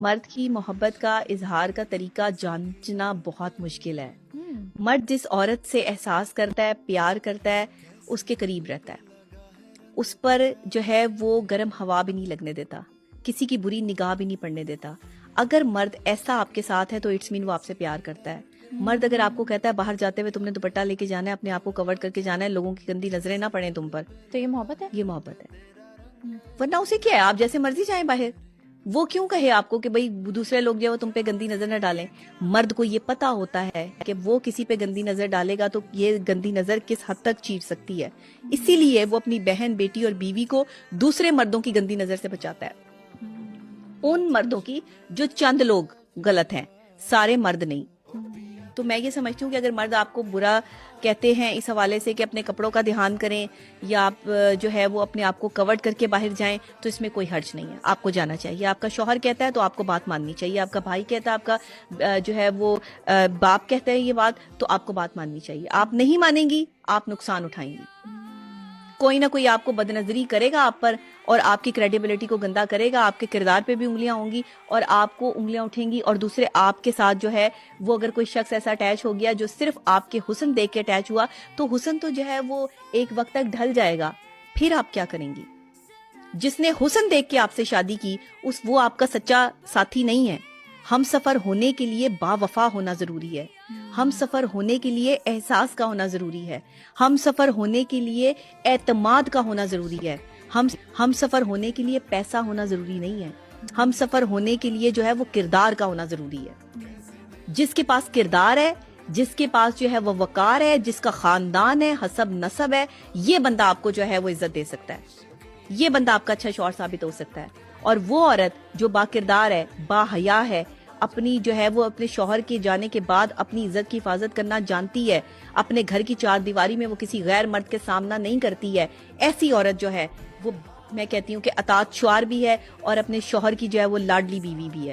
مرد کی محبت کا اظہار کا طریقہ جانچنا بہت مشکل ہے. مرد جس عورت سے احساس کرتا ہے، پیار کرتا ہے، اس کے قریب رہتا ہے، اس پر جو ہے وہ گرم ہوا بھی نہیں لگنے دیتا، کسی کی بری نگاہ بھی نہیں پڑنے دیتا. اگر مرد ایسا آپ کے ساتھ ہے تو اٹس مین وہ آپ سے پیار کرتا ہے. مرد اگر آپ کو کہتا ہے باہر جاتے ہوئے تم نے دوپٹہ لے کے جانا ہے، اپنے آپ کو کور کر کے جانا ہے، لوگوں کی گندی نظریں نہ پڑیں تم پر، تو یہ محبت ہے. یہ محبت ہے. ورنہ اسے کیا ہے، آپ جیسے مرضی جائیں باہر، وہ کیوں کہے آپ کو کہ بھئی دوسرے لوگ جو ہے وہ تم پہ گندی نظر نہ ڈالیں. مرد کو یہ پتا ہوتا ہے کہ وہ کسی پہ گندی نظر ڈالے گا تو یہ گندی نظر کس حد تک چیر سکتی ہے، اسی لیے وہ اپنی بہن، بیٹی اور بیوی کو دوسرے مردوں کی گندی نظر سے بچاتا ہے. ان مردوں کی جو چند لوگ غلط ہیں، سارے مرد نہیں. تو میں یہ سمجھتی ہوں کہ اگر مرد آپ کو برا کہتے ہیں اس حوالے سے کہ اپنے کپڑوں کا دھیان کریں یا آپ جو ہے وہ اپنے آپ کو کورڈ کر کے باہر جائیں، تو اس میں کوئی حرج نہیں ہے، آپ کو جانا چاہیے. آپ کا شوہر کہتا ہے تو آپ کو بات ماننی چاہیے، آپ کا بھائی کہتا ہے، آپ کا جو ہے وہ باپ کہتا ہے یہ بات، تو آپ کو بات ماننی چاہیے. آپ نہیں مانیں گی، آپ نقصان اٹھائیں گی. کوئی نہ کوئی آپ کو بدنظری کرے گا آپ پر، اور آپ کی کریڈیبلٹی کو گندا کرے گا، آپ کے کردار پہ بھی انگلیاں ہوں گی اور آپ کو انگلیاں اٹھیں گی. اور دوسرے آپ کے ساتھ جو ہے وہ اگر کوئی شخص ایسا اٹیچ ہو گیا جو صرف آپ کے حسن دیکھ کے اٹیچ ہوا، تو حسن تو جو ہے وہ ایک وقت تک ڈھل جائے گا. پھر آپ کیا کریں گی؟ جس نے حسن دیکھ کے آپ سے شادی کی وہ آپ کا سچا ساتھی نہیں ہے. ہم سفر ہونے کے لیے با وفا ہونا ضروری ہے، ہم سفر ہونے کے لیے احساس کا ہونا ضروری ہے، ہم سفر ہونے کے لیے اعتماد کا ہونا ضروری ہے. ہم سفر ہونے کے لیے پیسہ ہونا ضروری نہیں ہے، ہم سفر ہونے کے لیے جو ہے وہ کردار کا ہونا ضروری ہے. جس کے پاس کردار ہے، جس کے پاس جو ہے وہ وقار ہے، جس کا خاندان ہے، حسب نسب ہے، یہ بندہ آپ کو جو ہے وہ عزت دے سکتا ہے، یہ بندہ آپ کا اچھا شوہر ثابت ہو سکتا ہے. اور وہ عورت جو با کردار ہے، با حیا ہے، اپنی جو ہے وہ اپنے شوہر کے جانے کے بعد اپنی عزت کی حفاظت کرنا جانتی ہے، اپنے گھر کی چار دیواری میں وہ کسی غیر مرد کے سامنا نہیں کرتی ہے، ایسی عورت جو ہے وہ میں کہتی ہوں کہ اطاعت شعار بھی ہے اور اپنے شوہر کی جو ہے وہ لاڈلی بیوی بھی ہے.